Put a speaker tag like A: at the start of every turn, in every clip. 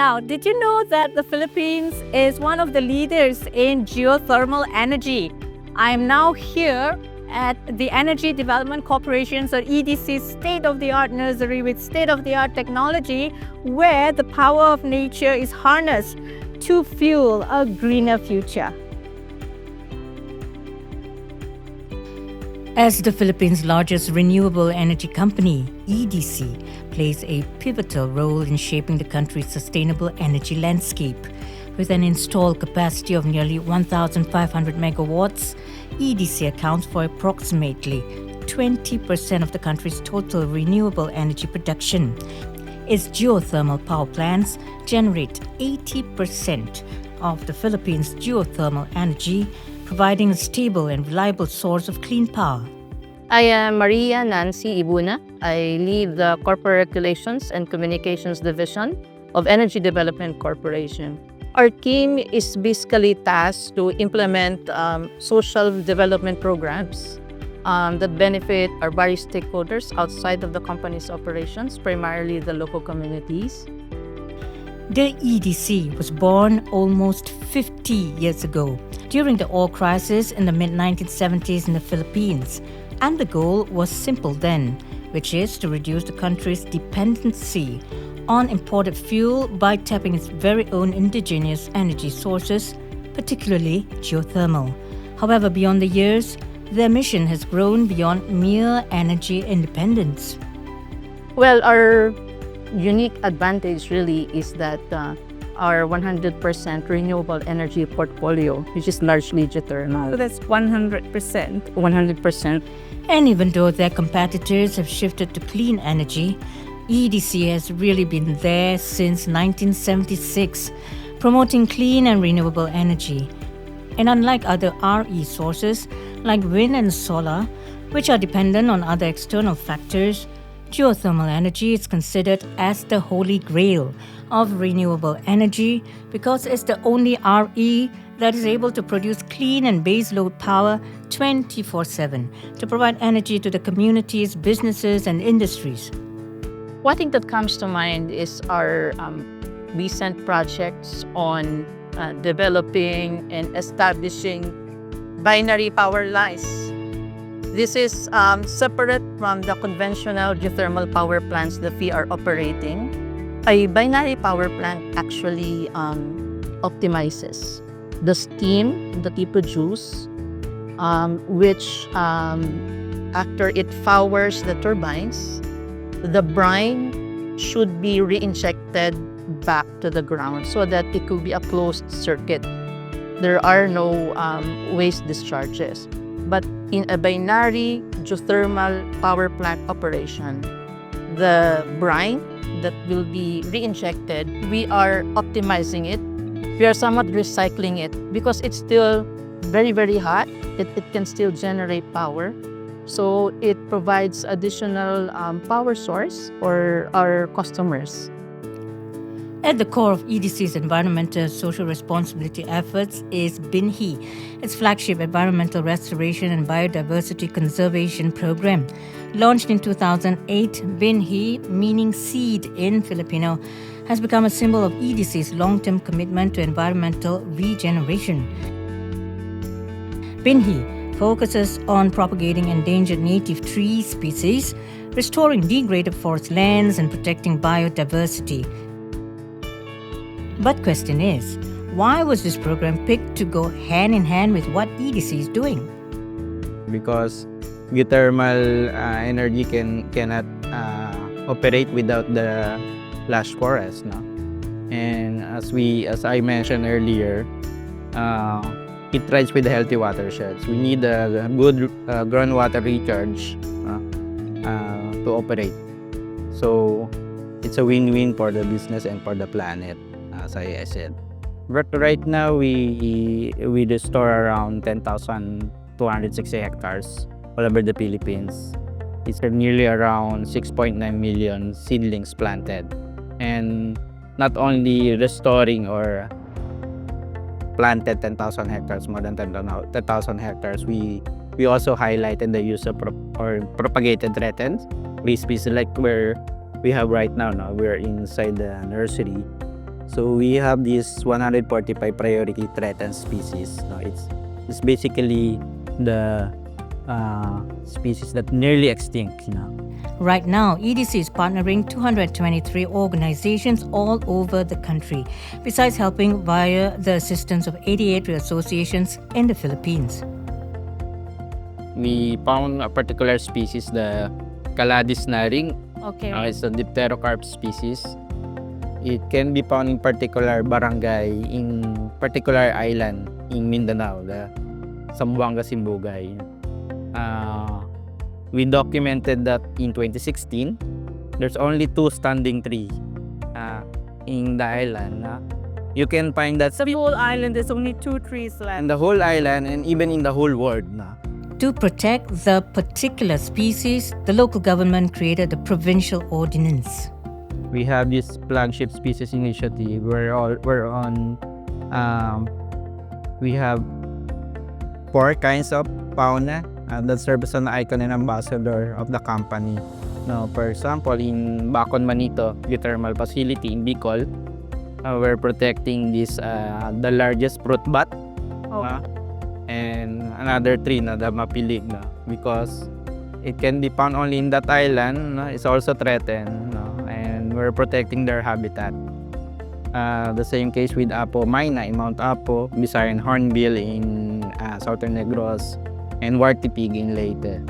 A: Now, did you know that the Philippines is one of the leaders in geothermal energy? I am now here at the Energy Development Corporation's or EDC's state-of-the-art nursery with state-of-the-art technology where the power of nature is harnessed to fuel a greener future.
B: As the Philippines' largest renewable energy company, EDC plays a pivotal role in shaping the country's sustainable energy landscape. With an installed capacity of nearly 1,500 megawatts, EDC accounts for approximately 20% of the country's total renewable energy production. Its geothermal power plants generate 80% of the Philippines' geothermal energy, providing a stable and reliable source of clean power.
C: I am Maria Nancy Ibuna. I lead the Corporate Regulations and Communications Division of Energy Development Corporation. Our team is basically tasked to implement social development programs that benefit our various stakeholders outside of the company's operations, primarily the local communities.
B: The EDC was born almost 50 years ago during the oil crisis in the mid-1970s in the Philippines. And the goal was simple then, which is to reduce the country's dependency on imported fuel by tapping its very own indigenous energy sources, particularly geothermal. However, beyond the years, their mission has grown beyond mere energy independence.
C: Well, our unique advantage really is that our 100% renewable energy portfolio, which is largely geothermal.
A: So that's 100%.
C: 100%.
B: And even though their competitors have shifted to clean energy, EDC has really been there since 1976, promoting clean and renewable energy. And unlike other RE sources like wind and solar, which are dependent on other external factors, geothermal energy is considered as the holy grail of renewable energy because it's the only RE that is able to produce clean and baseload power 24/7 to provide energy to the communities, businesses, and industries.
C: One thing that comes to mind is our recent projects on developing and establishing binary power lines. This is separate from the conventional geothermal power plants that we are operating. A binary power plant actually optimizes the steam that we produce, which after it powers the turbines, the brine should be reinjected back to the ground so that it could be a closed circuit. There are no waste discharges. But in a binary geothermal power plant operation, the brine that will be reinjected, we are optimizing it. We are somewhat recycling it because it's still very, very hot. It can still generate power. So it provides additional power source for our customers.
B: At the core of EDC's environmental social responsibility efforts is BINHI, its flagship environmental restoration and biodiversity conservation program. Launched in 2008, BINHI, meaning seed in Filipino, has become a symbol of EDC's long-term commitment to environmental regeneration. BINHI focuses on propagating endangered native tree species, restoring degraded forest lands, and protecting biodiversity. But question is, why was this program picked to go hand in hand with what EDC is doing?
D: Because geothermal energy cannot operate without the lush forest, no? And as I mentioned earlier, it thrives with the healthy watersheds. We need a good groundwater recharge to operate. So it's a win-win for the business and for the planet, as I said. But right now we restore around 10,260 hectares all over the Philippines. It's nearly around 6.9 million seedlings planted. And not only restoring or planted 10,000 hectares, more than 10,000 hectares, we also highlighted the use of propagated threatened tree species like where we have right now. We're inside the nursery. So we have this 145 priority threatened species. No, it's basically the species that nearly extinct.
B: Right now, EDC is partnering 223 organizations all over the country, besides helping via the assistance of 88 associations in the Philippines.
D: We found a particular species, the Caladis naring.
A: Okay.
D: It's a dipterocarp species. It can be found in particular barangay in particular island in Mindanao, the Zamboanga Simbugay. We documented that in 2016, there's only 2 standing trees in the island. You can find that
A: The whole island, there's only 2 trees
D: in
A: left.
D: the whole island and even in the whole world.
B: To protect the particular species, the local government created the provincial ordinance.
D: We have this flagship species initiative. We have 4 kinds of fauna that serve as an icon and ambassador of the company. Now, for example, in Bacon Manito geothermal facility in Bicol, we're protecting this the largest fruit bat, and another tree na the mapilig, because it can be found only in that island. It's also threatened, and we're protecting their habitat. The same case with Apo Mayna in Mount Apo, Visayan Hornbill in Southern Negros, and Wartipig in Leyte.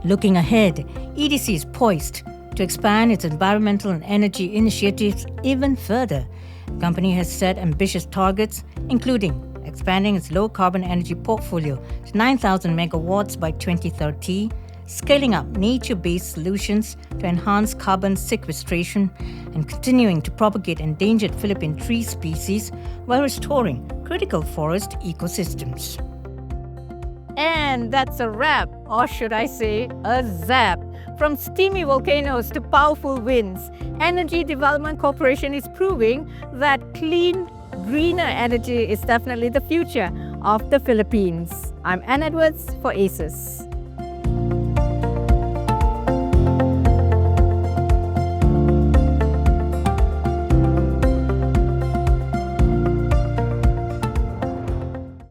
B: Looking ahead, EDC is poised to expand its environmental and energy initiatives even further. The company has set ambitious targets, including expanding its low-carbon energy portfolio to 9,000 megawatts by 2030, scaling up nature-based solutions to enhance carbon sequestration, and continuing to propagate endangered Philippine tree species while restoring critical forest ecosystems.
A: And that's a wrap, or should I say, a zap. From steamy volcanoes to powerful winds, Energy Development Corporation is proving that clean, greener energy is definitely the future of the Philippines. I'm Ann Edwards for ACES.